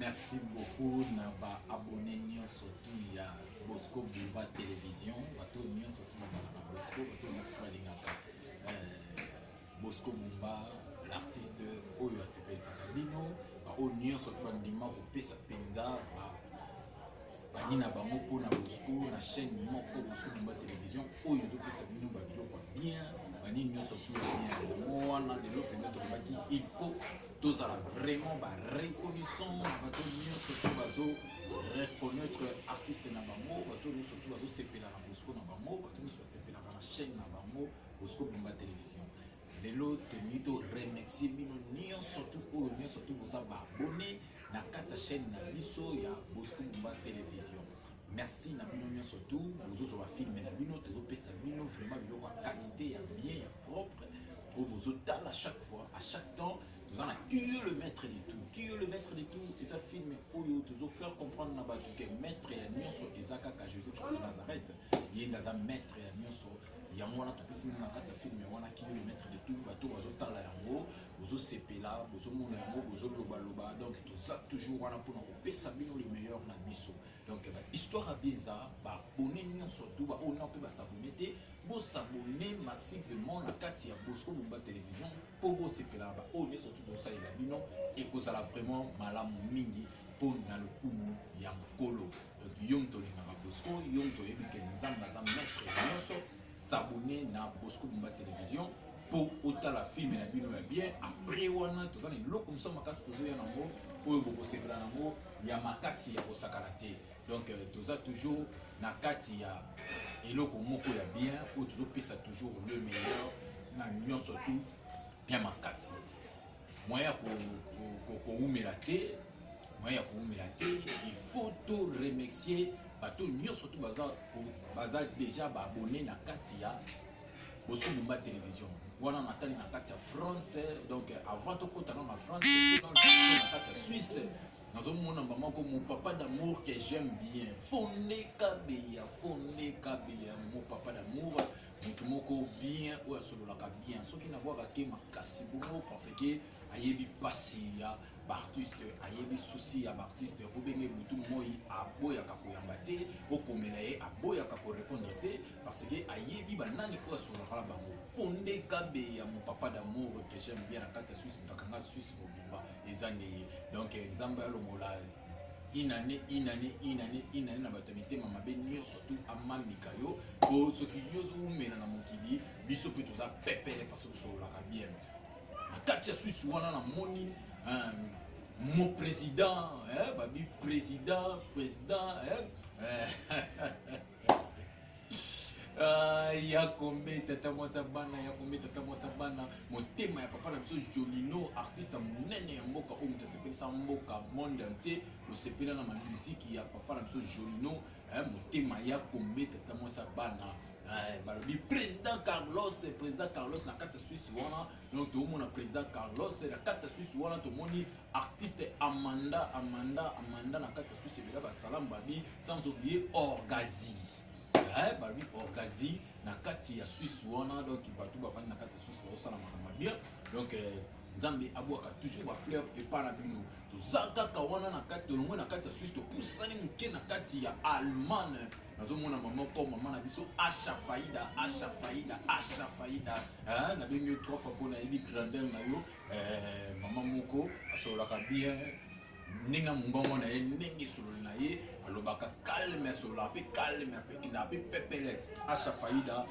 Merci beaucoup naba abonné surtout il y a Bosco Bumba télévision bato surtout na Bosco bato surtout balingaka Bosco Bumba l'artiste oyo asepelisa bino oyo surtout bandima kopesa penza bani na bango mpo na Bosco na chaîne moko Bosco Bumba télévision oyo ezopesa bino babiloko bien bani nyonso tu ya bien yango wana lelo mpenza tolobaki il faut tozala vraiment reconnaissant bato nyonso tu bazo reconnaître artiste na bango bato nyonso tu bazosepela na Bosco na bango bato nyonso basepelaka na chaîne na bango Bosco Bumba télévision lelo toni to remercier bino nyonso tu oyo nyonso tu boza baabonné na kata chaîne na biso ya Bosco Bumba télévision. Merci na bino nyonso tu bozozwa filme na bino tozopesa bino vraiment biloko ya qualité ya bien ya propre po bozotala chaque fois à chaque temps nous allons qui est le maître de tout qui est le maître de tout et ça filme oyo faire comprendre na bato que maître ya nyonso ezaka ka Jésus de Nazareth yendaza maître ya nyonso yango wana topesi na kata filme wana qui est le maître de tout bato bazotala yango bozosepela bozomona yango bozoloba donc toza toujours wana mpona kopesa bino le meilleur na biso donc histoire abieza baabonné nyonso tu baona mpe basabone te bosabone massivement na kati ya Bosco Bumba télévision mpo bosepela baoyo nyonso tu bosalela bino ekozala vraiment malamu mingi mpo na lokumu ya mokolo donc yo tolingaka Bosco yo toyebi ke nzambe aza maître nyonso s'abonner na Bosco Bumba télévision pour otala film na bino ya bien après wana tozana eloko mosusu makasi tozoya nango oyo bokosepela nango ya makasi ya kosakana te donc toza toujours na kati ya eloko moko ya bien oyo tozopesa toujours le meilleur na nyonso tu ya makasi moyen ya koumela te moyen ya koumela te il faut to remercier bato nyonso tu baza déjà baabonné na kati ya Bosco Bumba télévision wana natali na kati ya France donc avant tokota na France na kati ya Suisse nazomona mama ko mon papa d'amour que j'aime bien Fondé Kabeya mon papa d'amour mutu moko bien oyo asololaka bien soki na voir ke makasi bongo parce que ayebi pasi ya artiste ayebi souci ya artiste obenge mutu moi aboyaka koyamba te okomela ye aboyaka ko répondre te parce que ayebi banani oyo asololaka bango Fondé Kabeya mon papa d'amour que j'aime bien na kati ya Suisse mutakanga Suisse mobimba ezane donc nzamba longola inane na bato mitema mabe nyonso tu amamika yo po soki yo zoumela na mokili biso mpe toza pepele parce que osololaka bien na kati ya Suisse wana na moni mon président babi président ya kombe tata mwasa bana motema ya papa na biso Jolino artiste monene ya mboka oyo mutasepelisa mboka monde entier osepela na musique ya papa na biso Jolino motema ya kombe tata mwasa bana balobi président Carlos na kati ya Suisse wana donc tomona président Carlos na kati ya Suisse wana tomoni artiste Amanda na kati ya Suisse bila basalam babi sans oublier Orgazi babi Orgazi na kati ya Suisse wana donc bato bafandi na kati ya Suisse bazosala makambo bien donc nzambe abwaka toujours ba fleur epa na bino tozaka ka wana na kati tolongwe na kati ya Suisse topusani muke na kati ya Allemagne nazomona mama ko mama na biso Asha Faida na bengi 3 fois pour na eli grandeur na yo mama moko asolaka bien ninga mbongo na ye ndenge solo na ye alobaka calme solo ape calme ape kina ape pepele Asha Faida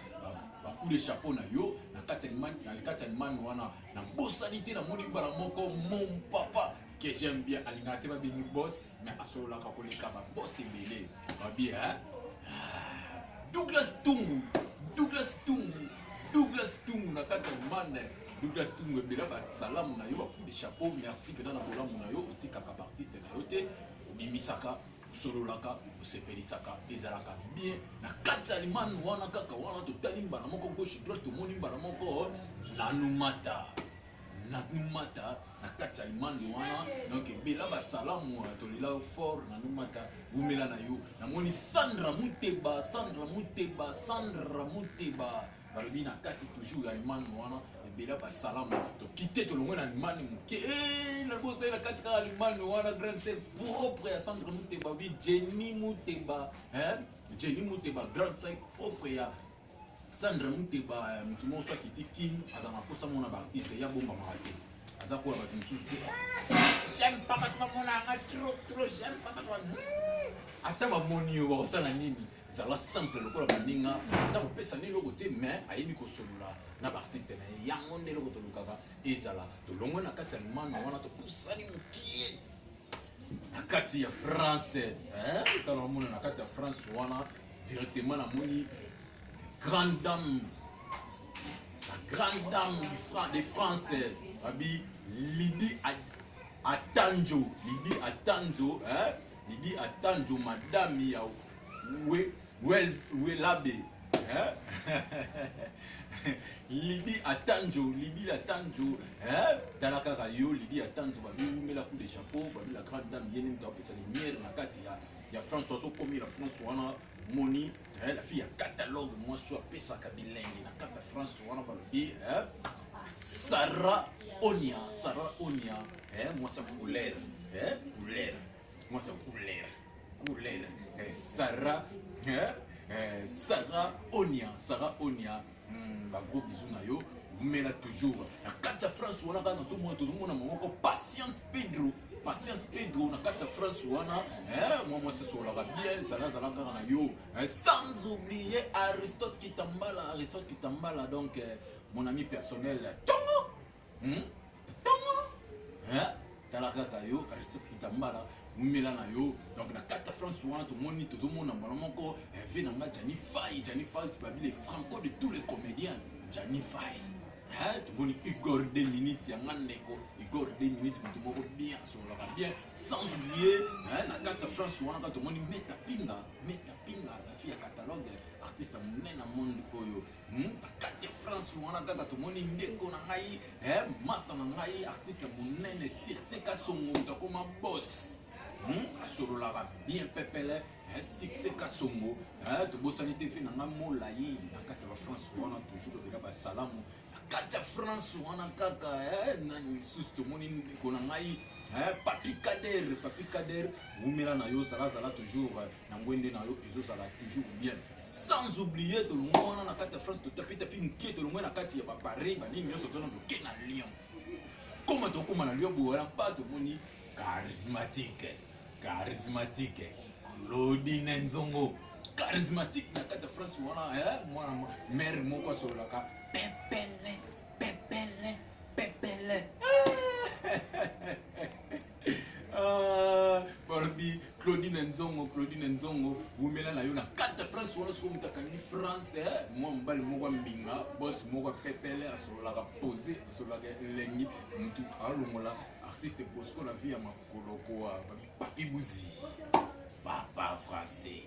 ba coup de chapeau na yo na Allemagne wana na bosanité na moni bara moko mon papa que j'aime bien alingate ba bengi boss mais asolo ka koleka ba boss ebele ba bien Douglas Tungu na kati Allemagne Douglas Tungu bela ba salamu na yo ba coup de chapeau merci pena na bolamu na yo otikaka ba artiste na yo te bimisaka sololaka osepelisaka ezalaka bien na kati Allemagne wana kaka wana totali mbala moko gauche droite tomoni mbala moko nanumata na kati Allemagne wana donc bela ba salamu tolela fort nanumata umela na yo namoni Sandra Muteba balobi na kati toujours Allemagne wana ebela basalamu tokite tolongwe na limani moke nabosa na kati kaka limani wana grande sœur propre ya Sandra Muteba bi Jenny Muteba Jenny Muteba grande sœur propre ya Sandra Muteba mutu moso akiti kin aza makosa mona ba artiste ya bomba marate aza ko ba mususu j'aime pas quand mona trop j'aime pas quand ata ba moni wa osala nini zala simple lokola baninga ata kopesa nini loko te mais ayebi kosolola na baartiste na ye yango nde loko tolukaka ezala tolongwe na kati ya limano wana topusani mokie na kati ya France tala omona na kati ya France wana directement namoni grande dame de France abi Lydie Atanjo Lydie Atanjo madame ya Welabe Lydie Atanjo tala kaka yo Lydie Atanjo babi umela coup de chapeau babi la grande dame yeni mta opesa lumière na kati ya François so komi la France wana moni la fille ya catalogue moi so apesaka bilengi na kati ya France wana balobi Sarah Onia moi ça couleur moi ça couleur Sarah Onia ba gros bisous na yo mais là toujours na kati ya France wana kana tozomona moko Patience Pedro na kati ya France wana moi c'est sur la bien zala kaka na yo sans oublier Aristote Kitambala donc mon ami personnel Tongo tala kaka yo Aristote Kitambala mumela na yo donc na kati ya France wana tozomona mbala moko ve na nga Johnny Faye babi les franco de tous les comédiens Johnny Faye tomoni Igor 2 minutes ya ngandeko Igor 2 minutes mutu moko bien asololaka bien sans oublier na kati ya France wana ka tomoni Meta Pinga la fille ya catalogue artiste monene na monde oyo na kati ya France wana kaka tomoni ndeko na ngai master na ngai artiste monene Circe Kasongo mutu akoma boss asololaka bien pepele Circe Kasongo tobosani te fe na nga molai na kati ya France wana toujours kovela basalamu kati ya France wana kaka nani susu tomoni ndeko na ngai Papi Kader umela na yo zala toujours na ngwende na yo ezozala toujours bien sans oublier tolongo wana na kati ya France totapi mkie tolongo na kati ya Paris banini nyonso tona bloqué na Lyon koma tokoma na Lyon bowana pa tomoni charismatique Claudine Nzongo charismatique na kati ya France wana mwana mère moko asololaka pepele Barbie Claudine Nzongo umela na yo na kati ya France wana siko mutaka ni France mwa mbali moko mbinga boss moko pepele asololaka posé asololaka lengi mutu alongola artiste Bosco la vie ya makolo kwa Papi Bouzi papa français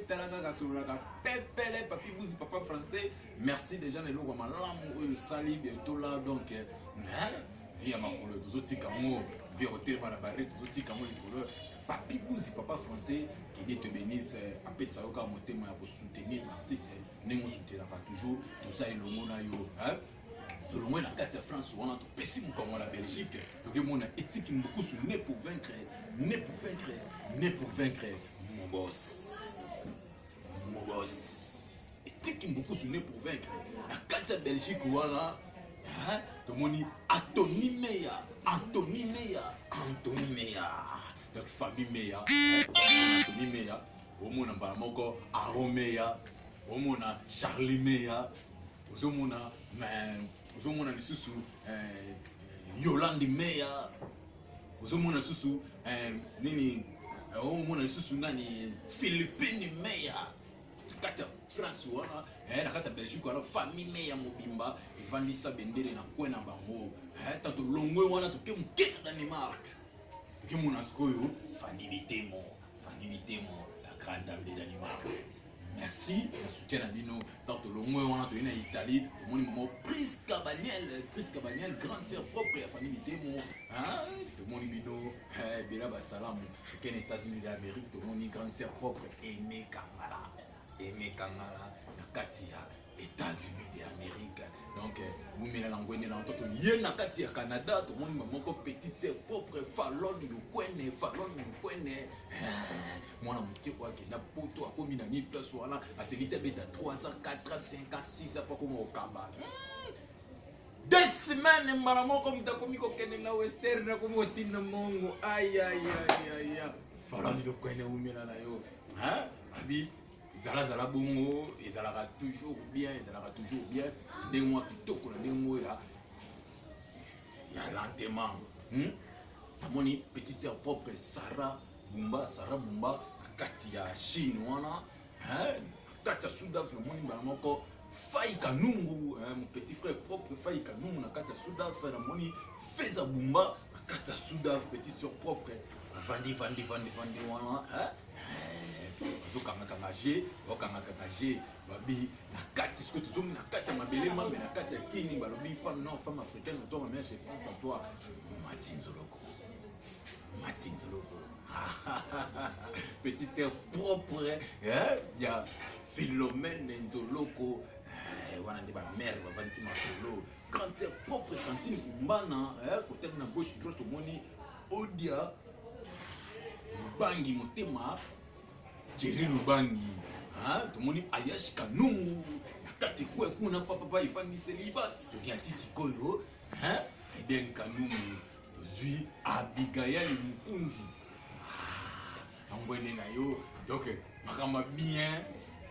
talaka kasolaka pepele Papi Bouzi papa français merci déjà les logo malamu oyo sali bientôt là donc via makolo tozotika mo via hotel bana barre tozotika mo likolo Papi Bouzi papa français qui dit te bénisse après ça oka motema ya ko soutenir artiste nengo soutenir toujours tout ça elongo na yo tolongwe na kati ya France wana topesi mokongo la Belgique tokemona éthique mbukusu né pour vaincre mon boss éthique mbukusu né pour vaincre na kati ya Belgique wana tomoni Anthony Meya donc famille Meya Anthony Meya omona mbala moko Aaron Meya omona Charlie Meya ozomona lisusu Yolande Meya ozomona lisusu nini omona lisusu nani Philippine Meya kati ya France wana na kati ya Belgique wana famille Meya mobimba evandisa bendele na kwena bango tato longwe wana toke mke na Danemark toke mona sikoyo Fanny Bitemo la grande dame de Danemark merci na soutien na bino tato Longwe wana to ina Italie to moni maman Prise Cabaniel grande sœur propre ya famille Mitemo hein to moni bino bela ba salam ken États-Unis d'Amérique to moni grande sœur propre Aimé Kangala na kati ya États-Unis d'Amérique donc mumela langwene na toto ye na kati ya Canada to moni maman ko petite sœur propre Fallon Lukwene mwana moke kwa kenda poto akomi na ni place wana aselite beta 3 ans 4 ans 5 ans 6 ans pako mo kaba 2 semaines mara moko mtakomi ko kende na western na komi otina mongo ay Fallon Lukwene mumela na yo hein abi zala bongo ezalaka toujours bien des mois kitoko na des mois ya lentement moni petite sœur propre Sarah Bumba kati ya Chine wana kati ya Sud-Afrique moni ba moko Fai Kanungu mon petit frère propre Fai Kanungu na kati ya Sud-Afrique moni Feza Bumba kati ya Sud-Afrique petite sœur propre vandi wana okanga G babi na kati ce que tu zongi na kati ya mabele mambe na kati ya kini balobi femme africaine toi ma mère je pense à toi Martin Zoloko petite sœur propre il y a Philomène Nzoloko wana ndi ba mère ba vanti masolo grande sœur propre Tantine Kumbana côté na gauche droite moni Odia Lubangi Motema Jerry Lubangi to moni Ayash Kanungu nakati kwa kuna papa ifani seliba to kiati sikoyo Eden Kanungu tozui Abigail Mukunzi angwene na yo donc makama bien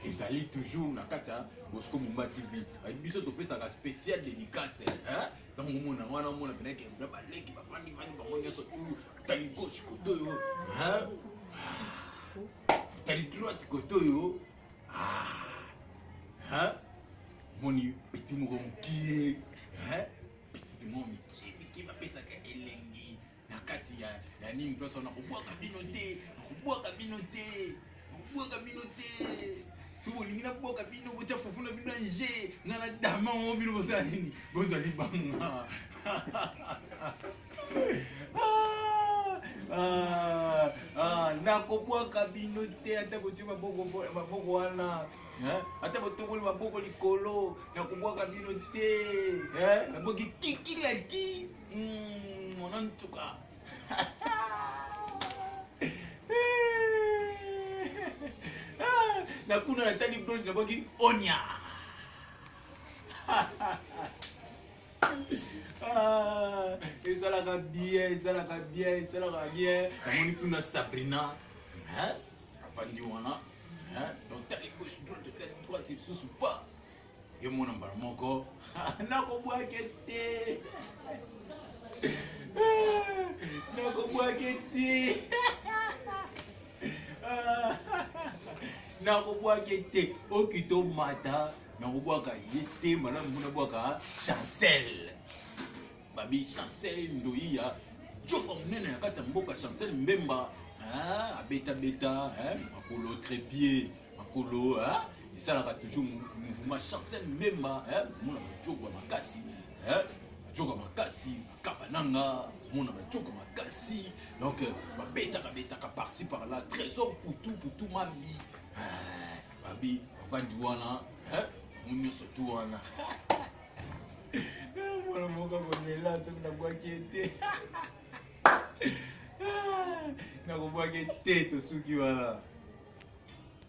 ezali toujours na kata Bosco Mumba TV biso to pesa ka spécial dédicace donc mona wana mona beneke ba leki ba fani bango nyoso tu tali gauche koto yo tali droite koto yo moni petit moko mkie petit moko mkie ba pesa ka elengi na kati ya nini place na kubwaka bino te Fubo lingina boka bino bocha fufuna bino nje ngana dama mo bino bosa nini bosa libanga na kubwaka bino te ata bochi maboko wana ata botokoli maboko likolo na kubwaka bino te boki kikilaki monantuka na kuna na tali bros na boki onya ezalaka bien namoni kuna Sabrina afandi wana donc tali gauche droite susu pa ye mona mbala moko nakobwake te nakobwake te okito mata nakobwaka ye te malamu mona bwaka Chancel babi Chancel ndoia joko munene na kati ya mboka Chancel Mbemba abeta makolo trépied makolo esalaka toujours mouvement Chancel Mbemba mona bajoko ya makasi kabananga mona bajoko makasi donc babetaka par-ci par-là trésor putu mami babi bavandi wana munyoso tu wana mwana moka konela soki nabwaki ete nakobwaki te tosuki wana